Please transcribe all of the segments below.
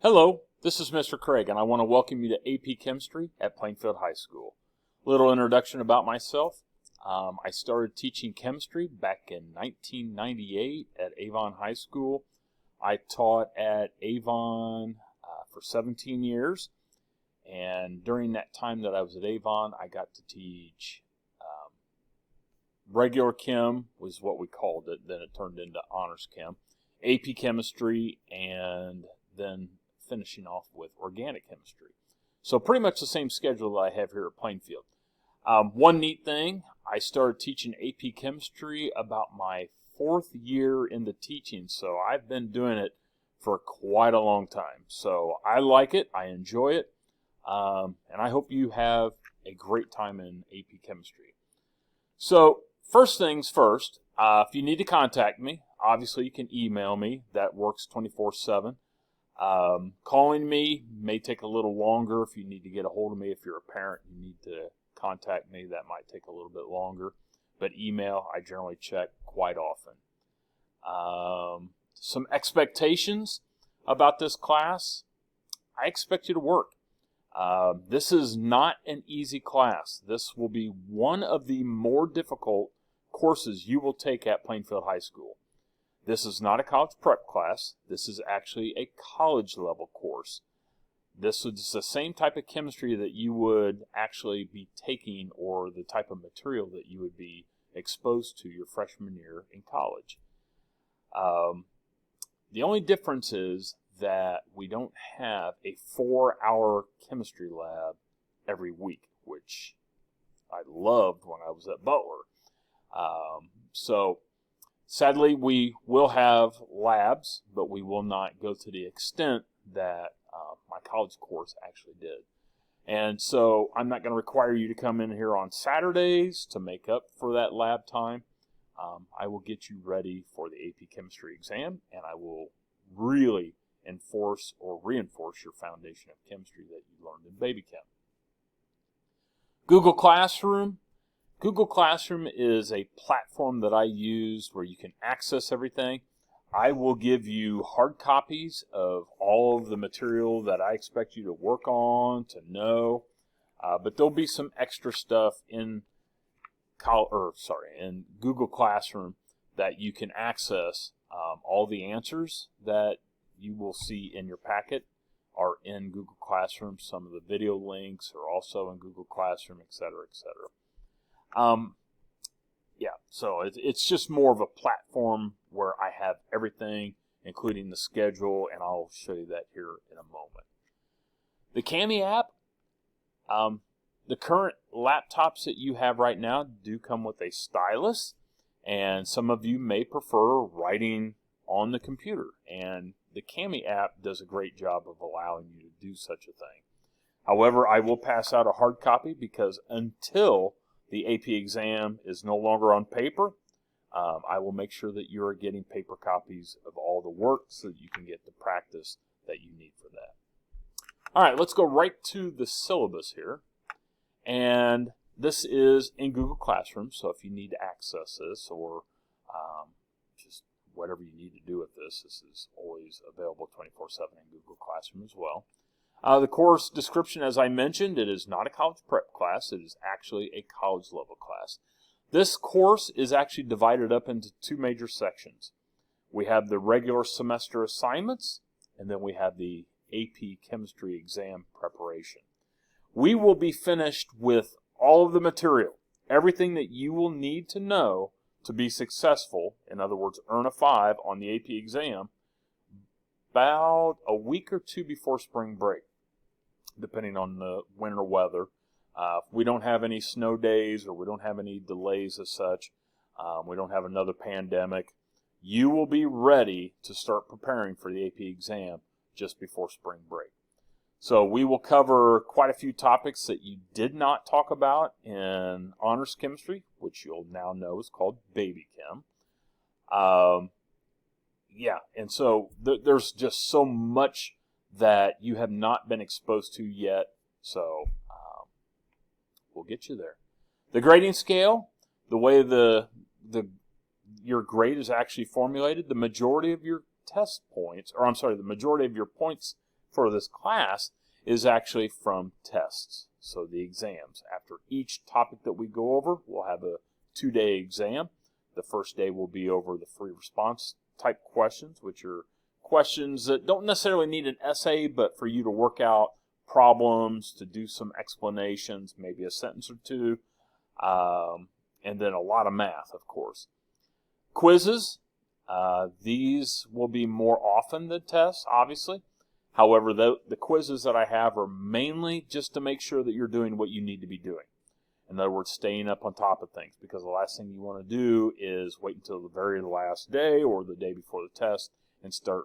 Hello, this is Mr. Craig, and I want to welcome you to AP Chemistry at Plainfield High School. Little introduction about myself. I started teaching chemistry back in 1998 at Avon High School. I taught at Avon for 17 years, and during that time that I was at Avon, I got to teach regular chem, was what we called it. Then it turned into honors chem, AP chemistry, and then finishing off with organic chemistry. So pretty much the same schedule that I have here at Plainfield. One neat thing, I started teaching AP chemistry about my 4th year into teaching, so I've been doing it for quite a long time. So I like it, I enjoy it, and I hope you have a great time in AP chemistry. So first things first, if you need to contact me, obviously you can email me. That works 24/7. Calling me may take a little longer. If you need to get a hold of me, if you're a parent, you need to contact me. That might take a little bit longer. But email, I generally check quite often. Some expectations about this class. I expect you to work. This is not an easy class. This will be one of the more difficult courses you will take at Plainfield High School. This is not a college prep class. This is actually a college level course. This is the same type of chemistry that you would actually be taking, or the type of material that you would be exposed to your freshman year in college. The only difference is that we don't have a 4-hour chemistry lab every week, which I loved when I was at Butler. Sadly, we will have labs, but we will not go to the extent that my college course actually did. And so I'm not going to require you to come in here on Saturdays to make up for that lab time. I will get you ready for the AP Chemistry exam, and I will really enforce or reinforce your foundation of chemistry that you learned in baby chem. Google Classroom. Google Classroom is a platform that I use where you can access everything. I will give you hard copies of all of the material that I expect you to work on, to know, but there'll be some extra stuff in Google Classroom that you can access. All the answers that you will see in your packet are in Google Classroom. Some of the video links are also in Google Classroom, etc., etc. So it's just more of a platform where I have everything, including the schedule, and I'll show you that here in a moment. The Cami app, the current laptops that you have right now do come with a stylus, and some of you may prefer writing on the computer, and the Cami app does a great job of allowing you to do such a thing. However, I will pass out a hard copy because until the AP exam is no longer on paper, I will make sure that you are getting paper copies of all the work so that you can get the practice that you need for that. All right, let's go right to the syllabus here. And this is in Google Classroom, so if you need to access this or just whatever you need to do with this, this is always available 24/7 in Google Classroom as well. The course description, as I mentioned, it is not a college prep class. It is actually a college level class. This course is actually divided up into 2 major sections. We have the regular semester assignments, and then we have the AP Chemistry exam preparation. We will be finished with all of the material, everything that you will need to know to be successful, in other words, earn a 5 on the AP exam, about a week or 2 before spring break, depending on the winter weather. If we don't have any snow days or we don't have any delays as such, we don't have another pandemic, you will be ready to start preparing for the AP exam just before spring break. So we will cover quite a few topics that you did not talk about in honors chemistry, which you'll now know is called baby chem. And so there's just so much that you have not been exposed to yet, so we'll get you there. The grading scale, the way your grade is actually formulated, the majority of your the majority of your points for this class is actually from tests. So the exams. After each topic that we go over, we'll have a 2-day exam. The first day will be over the free response type questions, which are questions that don't necessarily need an essay, but for you to work out problems, to do some explanations, maybe a sentence or two, and then a lot of math, of course. Quizzes, these will be more often than tests, obviously. However, the quizzes that I have are mainly just to make sure that you're doing what you need to be doing. In other words, staying up on top of things, because the last thing you want to do is wait until the very last day or the day before the test and start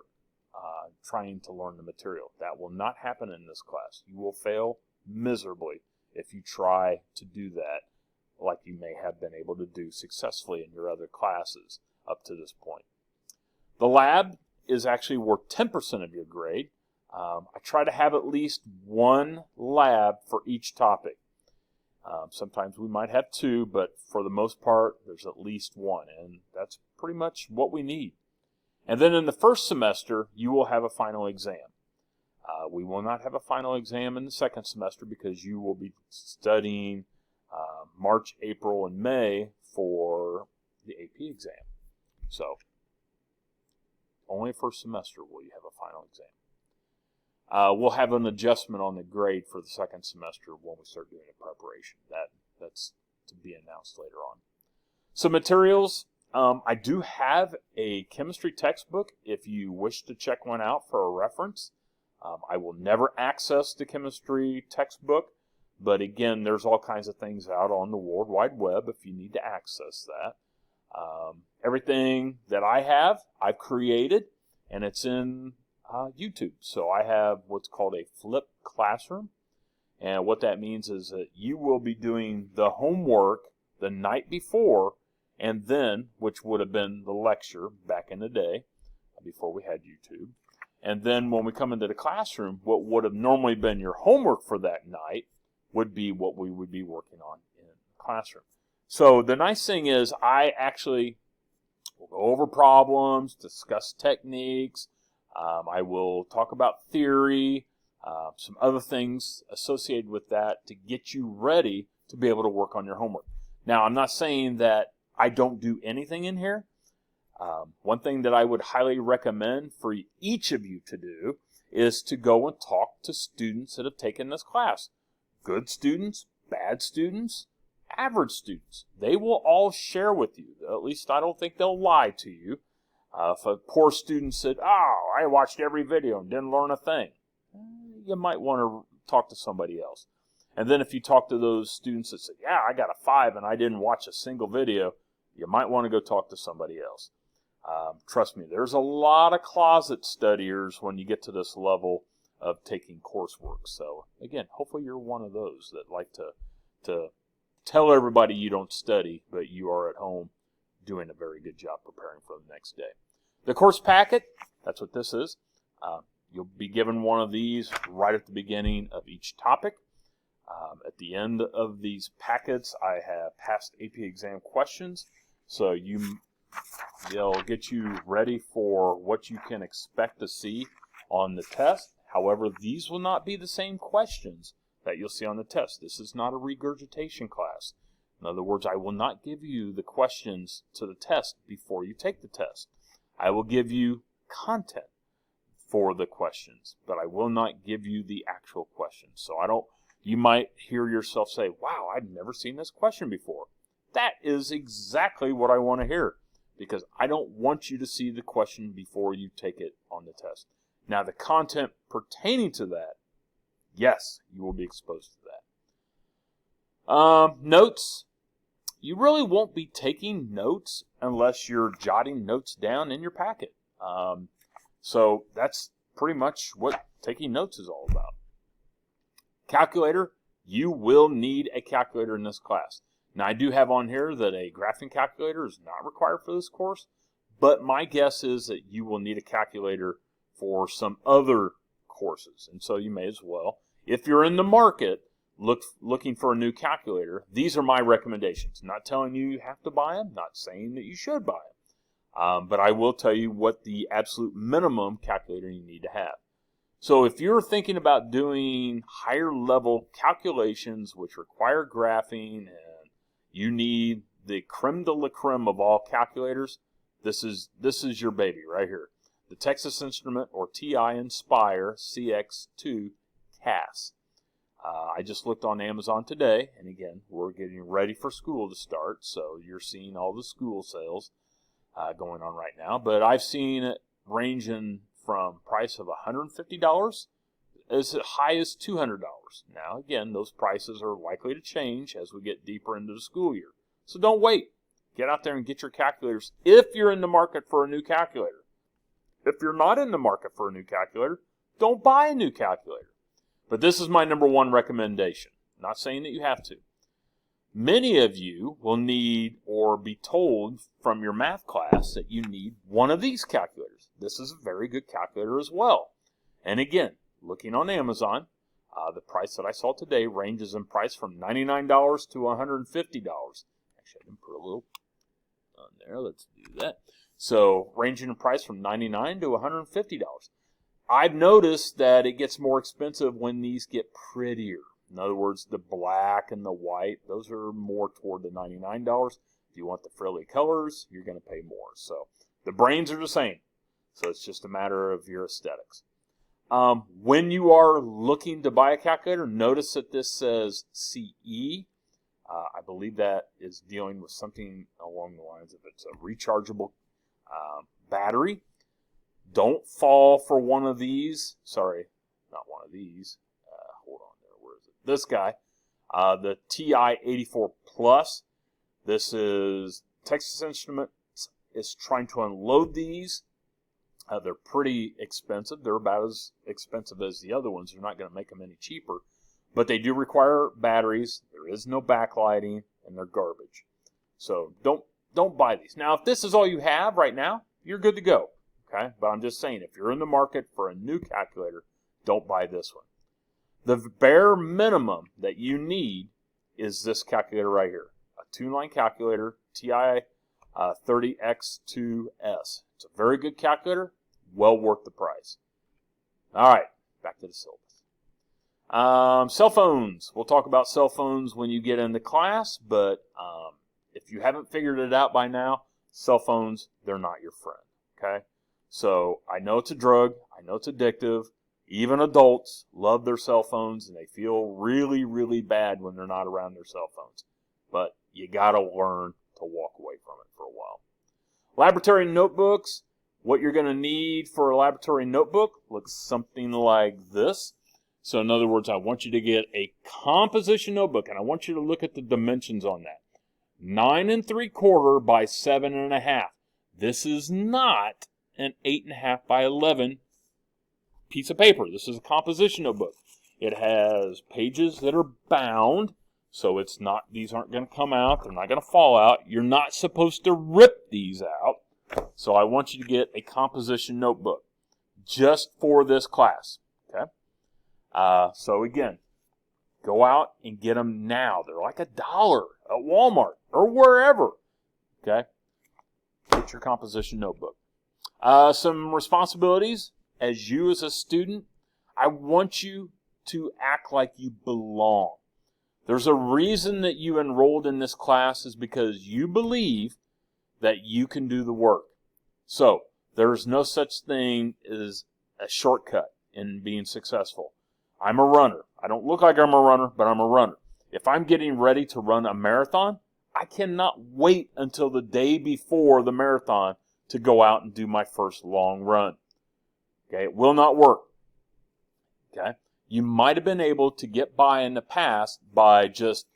trying to learn the material. That will not happen in this class. You will fail miserably if you try to do that like you may have been able to do successfully in your other classes up to this point. The lab is actually worth 10% of your grade. I try to have at least one lab for each topic. Sometimes we might have two, but for the most part, there's at least one, and that's pretty much what we need. And then in the first semester, you will have a final exam. We will not have a final exam in the second semester because you will be studying March, April, and May for the AP exam. So, only first semester will you have a final exam. We'll have an adjustment on the grade for the second semester when we start doing the preparation. That's to be announced later on. So materials, I do have a chemistry textbook if you wish to check one out for a reference. I will never access the chemistry textbook, but again, there's all kinds of things out on the World Wide Web if you need to access that. Everything that I have, I've created, and it's in YouTube. So I have what's called a flipped classroom. And what that means is that you will be doing the homework the night before, and then, which would have been the lecture back in the day, before we had YouTube. And then when we come into the classroom, what would have normally been your homework for that night would be what we would be working on in the classroom. So the nice thing is I actually will go over problems, discuss techniques. I will talk about theory, some other things associated with that to get you ready to be able to work on your homework. Now, I'm not saying that I don't do anything in here. One thing that I would highly recommend for each of you to do is to go and talk to students that have taken this class. Good students, bad students, average students. They will all share with you. At least I don't think they'll lie to you. If a poor student said, "Oh, I watched every video and didn't learn a thing," you might want to talk to somebody else. And then if you talk to those students that say, "Yeah, I got a 5 and I didn't watch a single video," you might want to go talk to somebody else. Trust me, there's a lot of closet studiers when you get to this level of taking coursework. So again, hopefully you're one of those that like to tell everybody you don't study, but you are at home doing a very good job preparing for the next day. The course packet, that's what this is. You'll be given one of these right at the beginning of each topic. At the end of these packets, I have past AP exam questions, so they'll get you ready for what you can expect to see on the test. However, these will not be the same questions that you'll see on the test. This is not a regurgitation class. In other words, I will not give you the questions to the test before you take the test. I will give you content for the questions, but I will not give you the actual questions. So you might hear yourself say, "Wow, I've never seen this question before." That is exactly what I want to hear, because I don't want you to see the question before you take it on the test. Now, the content pertaining to that, yes, you will be exposed to that. Notes. You really won't be taking notes unless you're jotting notes down in your packet. So that's pretty much what taking notes is all about. Calculator. You will need a calculator in this class. Now, I do have on here that a graphing calculator is not required for this course, but my guess is that you will need a calculator for some other courses, and so you may as well. If you're in the market looking for a new calculator, these are my recommendations. Not telling you have to buy them, not saying that you should buy them, but I will tell you what the absolute minimum calculator you need to have. So if you're thinking about doing higher level calculations which require graphing and you need the creme de la creme of all calculators, this is your baby right here. The Texas Instrument or TI Inspire CX2 CAS. I just looked on Amazon today, and again, we're getting ready for school to start, so you're seeing all the school sales going on right now. But I've seen it ranging from price of $150 as high as $200. Now, again, those prices are likely to change as we get deeper into the school year. So don't wait. Get out there and get your calculators if you're in the market for a new calculator. If you're not in the market for a new calculator, don't buy a new calculator. But this is my number one recommendation. I'm not saying that you have to. Many of you will need or be told from your math class that you need one of these calculators. This is a very good calculator as well. And again, looking on Amazon, the price that I saw today ranges in price from $99 to $150. Actually, I can put a little on there. Let's do that. So, ranging in price from $99 to $150. I've noticed that it gets more expensive when these get prettier. In other words, the black and the white, those are more toward the $99. If you want the frilly colors, you're going to pay more. So the brains are the same. So it's just a matter of your aesthetics. When you are looking to buy a calculator, notice that this says CE. I believe that is dealing with something along the lines of it's a rechargeable battery. Don't fall for one of these. Sorry, not one of these. Hold on there. Where is it? This guy. The TI-84 Plus. This is Texas Instruments is trying to unload these. They're pretty expensive. They're about as expensive as the other ones. They're not going to make them any cheaper. But they do require batteries. There is no backlighting, and they're garbage. So don't buy these. Now, if this is all you have right now, you're good to go. Okay? But I'm just saying, if you're in the market for a new calculator, don't buy this one. The bare minimum that you need is this calculator right here. A 2-line calculator, TI 30X2S. It's a very good calculator, well worth the price. All right, back to the syllabus. Cell phones. We'll talk about cell phones when you get into class, but if you haven't figured it out by now, cell phones, they're not your friend. Okay? So I know it's a drug. I know it's addictive. Even adults love their cell phones, and they feel really, really bad when they're not around their cell phones. But you got to learn to walk away from it for a while. Laboratory notebooks. What you're going to need for a laboratory notebook looks something like this. So in other words, I want you to get a composition notebook, and I want you to look at the dimensions on that. 9 3/4 by 7 1/2. This is not an 8 1/2 by 11 piece of paper. This is a composition notebook. It has pages that are bound, so it's not. These aren't going to come out. They're not going to fall out. You're not supposed to rip these out. So I want you to get a composition notebook just for this class. Okay. So again, go out and get them now. They're like $1 at Walmart or wherever. Okay. Get your composition notebook. Some responsibilities. As you as a student, I want you to act like you belong. There's a reason that you enrolled in this class is because you believe that you can do the work. So, there's no such thing as a shortcut in being successful. I'm a runner. I don't look like I'm a runner, but I'm a runner. If I'm getting ready to run a marathon, I cannot wait until the day before the marathon to go out and do my first long run. Okay, it will not work. Okay, you might have been able to get by in the past by just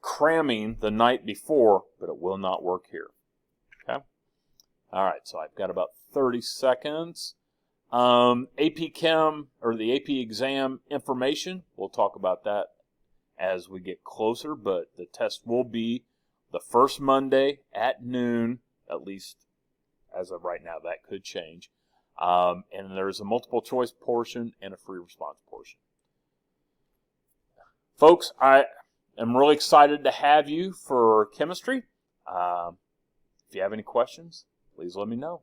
cramming the night before, but it will not work here. Okay, all right. So I've got about 30 seconds. AP Chem or the AP exam information. We'll talk about that as we get closer, but the test will be the first Monday at noon, at least as of right now. That could change. And there's a multiple choice portion and a free response portion. Folks, I am really excited to have you for chemistry. If you have any questions, please let me know.